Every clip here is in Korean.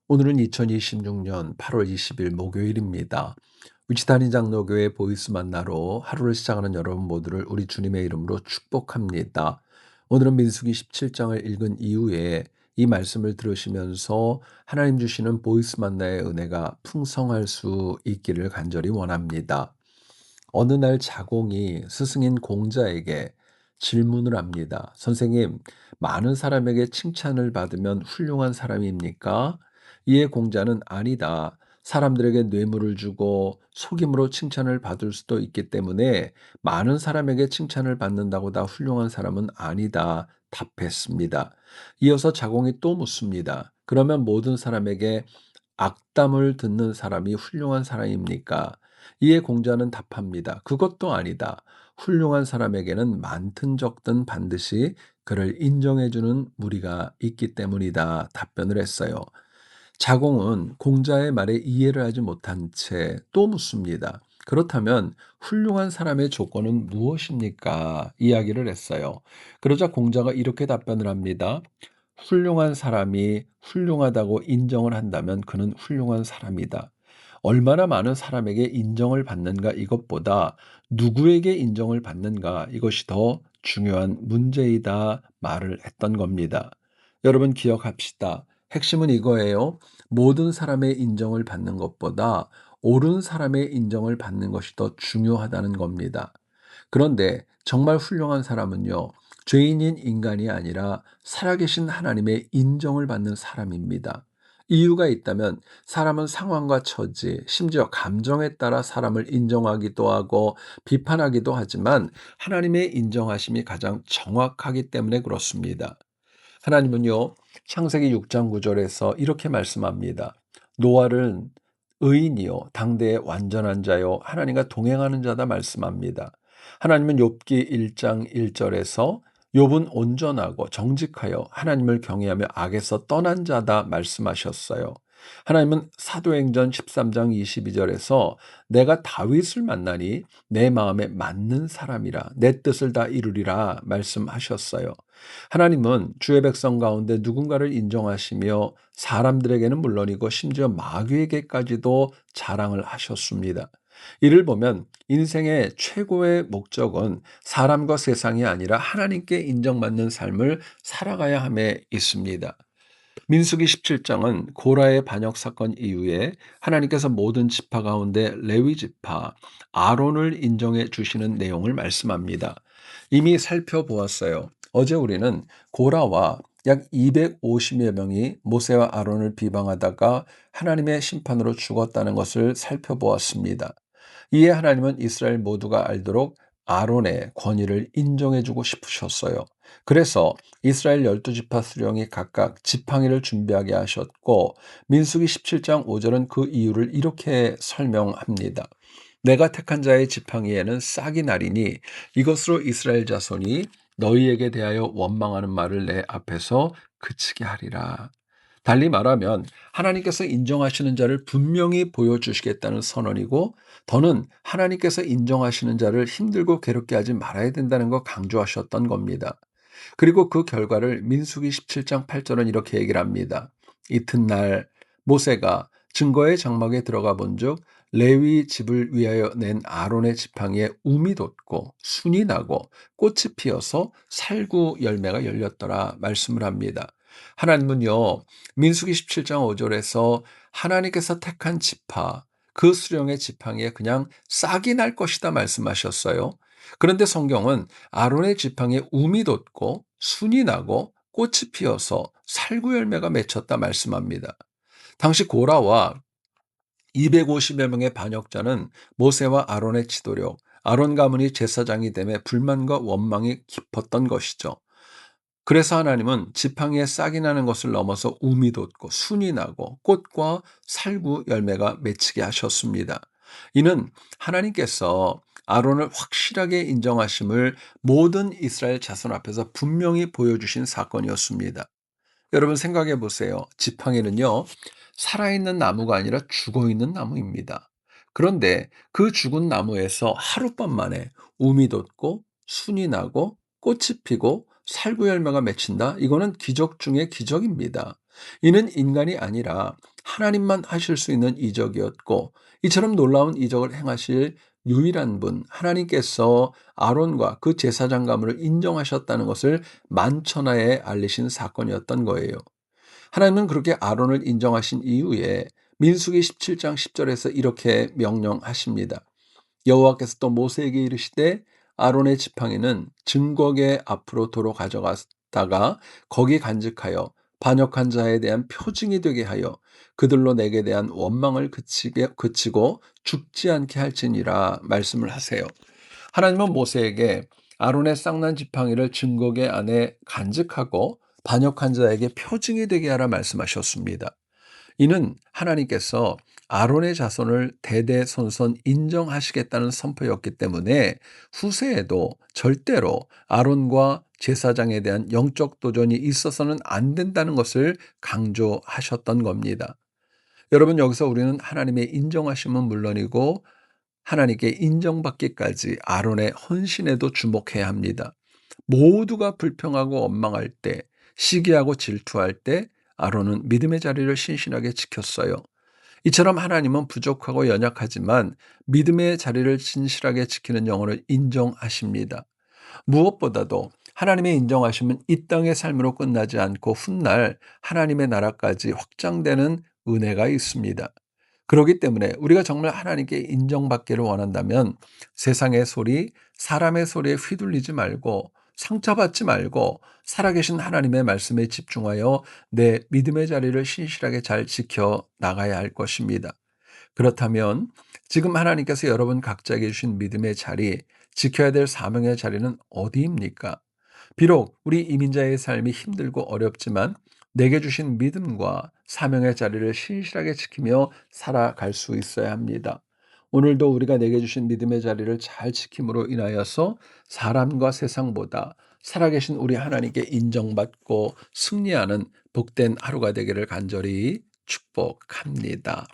오늘은 2026년 8월 20일 목요일입니다. 위치단위 장로교회 보이스 만나로 하루를 시작하는 여러분 모두를 우리 주님의 이름으로 축복합니다. 오늘은 민수기 17장을 읽은 이후에 이 말씀을 들으시면서 하나님 주시는 보이스 만나의 은혜가 풍성할 수 있기를 간절히 원합니다. 어느 날 자공이 스승인 공자에게 질문을 합니다. 선생님, 많은 사람에게 칭찬을 받으면 훌륭한 사람입니까? 이에 공자는 아니다. 사람들에게 뇌물을 주고 속임으로 칭찬을 받을 수도 있기 때문에 많은 사람에게 칭찬을 받는다고 다 훌륭한 사람은 아니다. 답했습니다. 이어서 자공이 또 묻습니다. 그러면 모든 사람에게 악담을 듣는 사람이 훌륭한 사람입니까? 이에 공자는 답합니다. 그것도 아니다. 훌륭한 사람에게는 많든 적든 반드시 그를 인정해주는 무리가 있기 때문이다. 답변을 했어요. 자공은 공자의 말에 이해를 하지 못한 채 또 묻습니다. 그렇다면 훌륭한 사람의 조건은 무엇입니까? 이야기를 했어요. 그러자 공자가 이렇게 답변을 합니다. 훌륭한 사람이 훌륭하다고 인정을 한다면 그는 훌륭한 사람이다. 얼마나 많은 사람에게 인정을 받는가 이것보다 누구에게 인정을 받는가 이것이 더 중요한 문제이다 말을 했던 겁니다. 여러분 기억합시다. 핵심은 이거예요. 모든 사람의 인정을 받는 것보다 옳은 사람의 인정을 받는 것이 더 중요하다는 겁니다. 그런데 정말 훌륭한 사람은요, 죄인인 인간이 아니라 살아계신 하나님의 인정을 받는 사람입니다. 이유가 있다면 사람은 상황과 처지, 심지어 감정에 따라 사람을 인정하기도 하고 비판하기도 하지만 하나님의 인정하심이 가장 정확하기 때문에 그렇습니다. 하나님은요, 창세기 6장 9절에서 이렇게 말씀합니다. 노아를 의인이요 당대의 완전한 자요 하나님과 동행하는 자다 말씀합니다. 하나님은 욥기 1장 1절에서 욥은 온전하고 정직하여 하나님을 경외하며 악에서 떠난 자다 말씀하셨어요. 하나님은 사도행전 13장 22절에서 내가 다윗을 만나니 내 마음에 맞는 사람이라 내 뜻을 다 이루리라 말씀하셨어요. 하나님은 주의 백성 가운데 누군가를 인정하시며 사람들에게는 물론이고 심지어 마귀에게까지도 자랑을 하셨습니다. 이를 보면 인생의 최고의 목적은 사람과 세상이 아니라 하나님께 인정받는 삶을 살아가야 함에 있습니다. 민수기 17장은 고라의 반역 사건 이후에 하나님께서 모든 지파 가운데 레위 지파 아론을 인정해 주시는 내용을 말씀합니다. 이미 살펴보았어요. 어제 우리는 고라와 약 250여 명이 모세와 아론을 비방하다가 하나님의 심판으로 죽었다는 것을 살펴보았습니다. 이에 하나님은 이스라엘 모두가 알도록 아론의 권위를 인정해주고 싶으셨어요. 그래서 이스라엘 12지파 수령이 각각 지팡이를 준비하게 하셨고 민수기 17장 5절은 그 이유를 이렇게 설명합니다. 내가 택한 자의 지팡이에는 싹이 나리니 이것으로 이스라엘 자손이 너희에게 대하여 원망하는 말을 내 앞에서 그치게 하리라. 달리 말하면 하나님께서 인정하시는 자를 분명히 보여주시겠다는 선언이고 더는 하나님께서 인정하시는 자를 힘들고 괴롭게 하지 말아야 된다는 거 강조하셨던 겁니다. 그리고 그 결과를 민수기 17장 8절은 이렇게 얘기를 합니다. 이튿날 모세가 증거의 장막에 들어가 본즉 레위 집을 위하여 낸 아론의 지팡이에 움이 돋고 순이 나고 꽃이 피어서 살구 열매가 열렸더라 말씀을 합니다. 하나님은요, 민수기 17장 5절에서 하나님께서 택한 지파, 그 수령의 지팡이에 그냥 싹이 날 것이다 말씀하셨어요. 그런데 성경은 아론의 지팡이에 움이 돋고 순이 나고 꽃이 피어서 살구 열매가 맺혔다 말씀합니다. 당시 고라와 250여 명의 반역자는 모세와 아론의 지도력, 아론 가문이 제사장이 됨에 불만과 원망이 깊었던 것이죠. 그래서 하나님은 지팡이에 싹이 나는 것을 넘어서 움이 돋고 순이 나고 꽃과 살구 열매가 맺히게 하셨습니다. 이는 하나님께서 아론을 확실하게 인정하심을 모든 이스라엘 자손 앞에서 분명히 보여주신 사건이었습니다. 여러분 생각해 보세요. 지팡이는요, 살아있는 나무가 아니라 죽어있는 나무입니다. 그런데 그 죽은 나무에서 하룻밤 만에 움이 돋고 순이 나고 꽃이 피고 살구 열매가 맺힌다? 이거는 기적 중의 기적입니다. 이는 인간이 아니라 하나님만 하실 수 있는 이적이었고, 이처럼 놀라운 이적을 행하실 유일한 분 하나님께서 아론과 그 제사장 가문을 인정하셨다는 것을 만천하에 알리신 사건이었던 거예요. 하나님은 그렇게 아론을 인정하신 이후에 민수기 17장 10절에서 이렇게 명령하십니다. 여호와께서 또 모세에게 이르시되 아론의 지팡이는 증거계 앞으로 도로 가져갔다가 거기 간직하여 반역한 자에 대한 표징이 되게 하여 그들로 내게 대한 원망을 그치고 죽지 않게 할지니라 말씀을 하세요. 하나님은 모세에게 아론의 쌍난 지팡이를 증거계 안에 간직하고 반역한 자에게 표징이 되게 하라 말씀하셨습니다. 이는 하나님께서 아론의 자손을 대대손손 인정하시겠다는 선포였기 때문에 후세에도 절대로 아론과 제사장에 대한 영적 도전이 있어서는 안 된다는 것을 강조하셨던 겁니다. 여러분, 여기서 우리는 하나님의 인정하심은 물론이고 하나님께 인정받기까지 아론의 헌신에도 주목해야 합니다. 모두가 불평하고 원망할 때, 시기하고 질투할 때 아론은 믿음의 자리를 신실하게 지켰어요. 이처럼 하나님은 부족하고 연약하지만 믿음의 자리를 진실하게 지키는 영혼을 인정하십니다. 무엇보다도 하나님의 인정하심은 이 땅의 삶으로 끝나지 않고 훗날 하나님의 나라까지 확장되는 은혜가 있습니다. 그렇기 때문에 우리가 정말 하나님께 인정받기를 원한다면 세상의 소리, 사람의 소리에 휘둘리지 말고 상처받지 말고 살아계신 하나님의 말씀에 집중하여 내 믿음의 자리를 신실하게 잘 지켜 나가야 할 것입니다. 그렇다면 지금 하나님께서 여러분 각자에게 주신 믿음의 자리, 지켜야 될 사명의 자리는 어디입니까? 비록 우리 이민자의 삶이 힘들고 어렵지만 내게 주신 믿음과 사명의 자리를 신실하게 지키며 살아갈 수 있어야 합니다. 오늘도 우리가 내게 주신 믿음의 자리를 잘 지킴으로 인하여서 사람과 세상보다 살아계신 우리 하나님께 인정받고 승리하는 복된 하루가 되기를 간절히 축복합니다.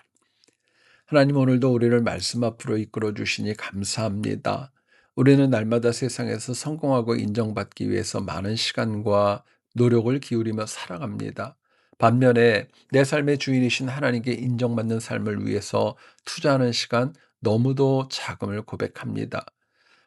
하나님, 오늘도 우리를 말씀 앞으로 이끌어 주시니 감사합니다. 우리는 날마다 세상에서 성공하고 인정받기 위해서 많은 시간과 노력을 기울이며 살아갑니다. 반면에 내 삶의 주인이신 하나님께 인정받는 삶을 위해서 투자하는 시간 너무도 작음을 고백합니다.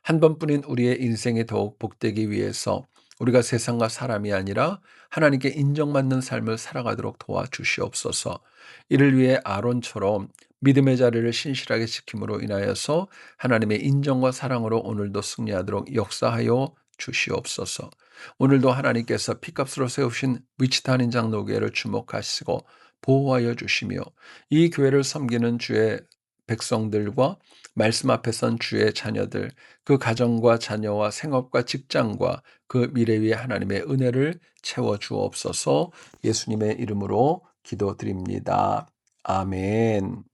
한 번뿐인 우리의 인생이 더욱 복되기 위해서 우리가 세상과 사람이 아니라 하나님께 인정받는 삶을 살아가도록 도와주시옵소서. 이를 위해 아론처럼 믿음의 자리를 신실하게 지킴으로 인하여서 하나님의 인정과 사랑으로 오늘도 승리하도록 역사하여 주시옵소서. 오늘도 하나님께서 피값으로 세우신 위치탄 인장 노교회를 주목하시고 보호하여 주시며 이 교회를 섬기는 주의 백성들과 말씀 앞에 선 주의 자녀들, 그 가정과 자녀와 생업과 직장과 그 미래 위에 하나님의 은혜를 채워 주옵소서. 예수님의 이름으로 기도드립니다. 아멘.